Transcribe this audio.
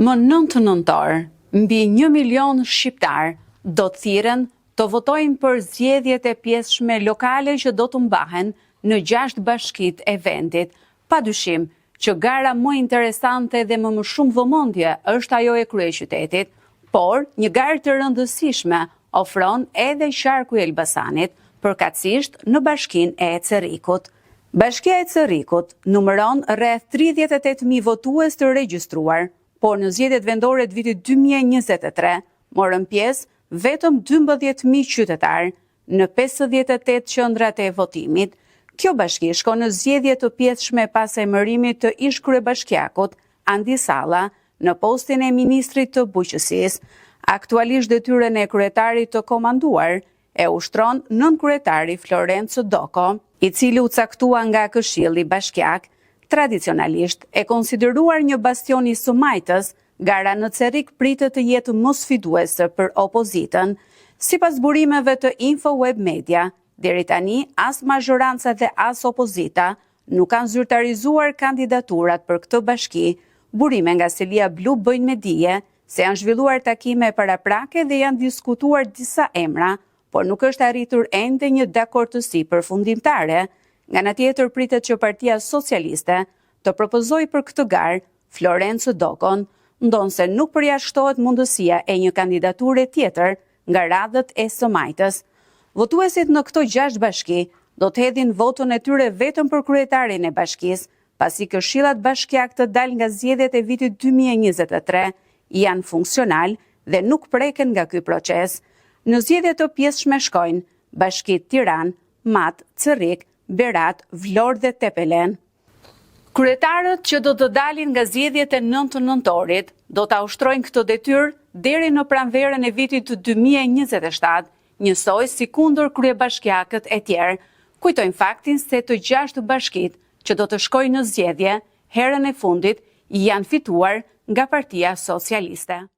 Më 9 nëntor, mbi 1 milion shqiptar do të thirren të votojnë për zgjedhjet e pjesshme lokale që do të mbahen në 6 bashkitë e vendit. Padyshim që gara më interesante dhe më shumë vëmendje është ajo e kryeqytetit, por një garë të rëndësishme ofron edhe qarku i Elbasanit, përkatësisht në bashkinë e Ecerrikut. Bashkia e Ecerrikut numëron rreth 38.000 votues të regjistruar, por në zgjedhjet vendore të vitit 2023 morën pjesë vetëm 12.000 qytetar në 58 qendrat e votimit. Kjo bashki shkon në zgjedhje të pjesshme pas emërimit të ish kryebashkiakut Andi Salla në postin e ministrit të bujqësisë. Aktualisht detyrën e kryetarit të komanduar e ushtron nënkryetari Florenco Doko, i cili u caktua nga Këshilli Bashkiak. Tradicionalisht e konsideruar një bastion i sumajtës, gara në Ecerrik pritet të jetë mosfiduese për opozitën. Sipas burimeve të InfoWeb Media, deri tani as mazhoranca dhe as opozita nuk kanë zyrtarizuar kandidaturat për këtë bashki. Burime nga Selia Blu bëjnë me dije se janë zhvilluar takime paraprake dhe janë diskutuar disa emra, por nuk është arritur ende një dakordësi përfundimtare. Nga ana tjetër pritet që Partia Socialiste të propozojë për këtë garë Florenco Dokon, ndonse nuk përjashtohet mundësia e një kandidature tjetër nga radhët e së-majtës. Votuesit në këto 6 bashki do të hedhin votën e tyre vetëm për kryetarin e bashkisë, pasi këshillat bashkiak të dalë nga zgjedhjet e vitit 2023 janë funksional dhe nuk preken nga ky proces. Në zgjedhjet të pjesshme shkojnë bashkitë Tiranë, Mat, Cerrik, Berat, Vlorë dhe Tepelen. Kryetarët që do të dalin nga zgjedhjet e 9 nëntorit do ta ushtrojnë këtë detyrë deri në pranverën e vitit të 2027, njësoj si kundër kryebashkiakët e tjerë. Kujtojnë faktin se të 6 bashkitë që do të shkojnë në zgjedhje herën e fundit janë fituar nga Partia Socialiste.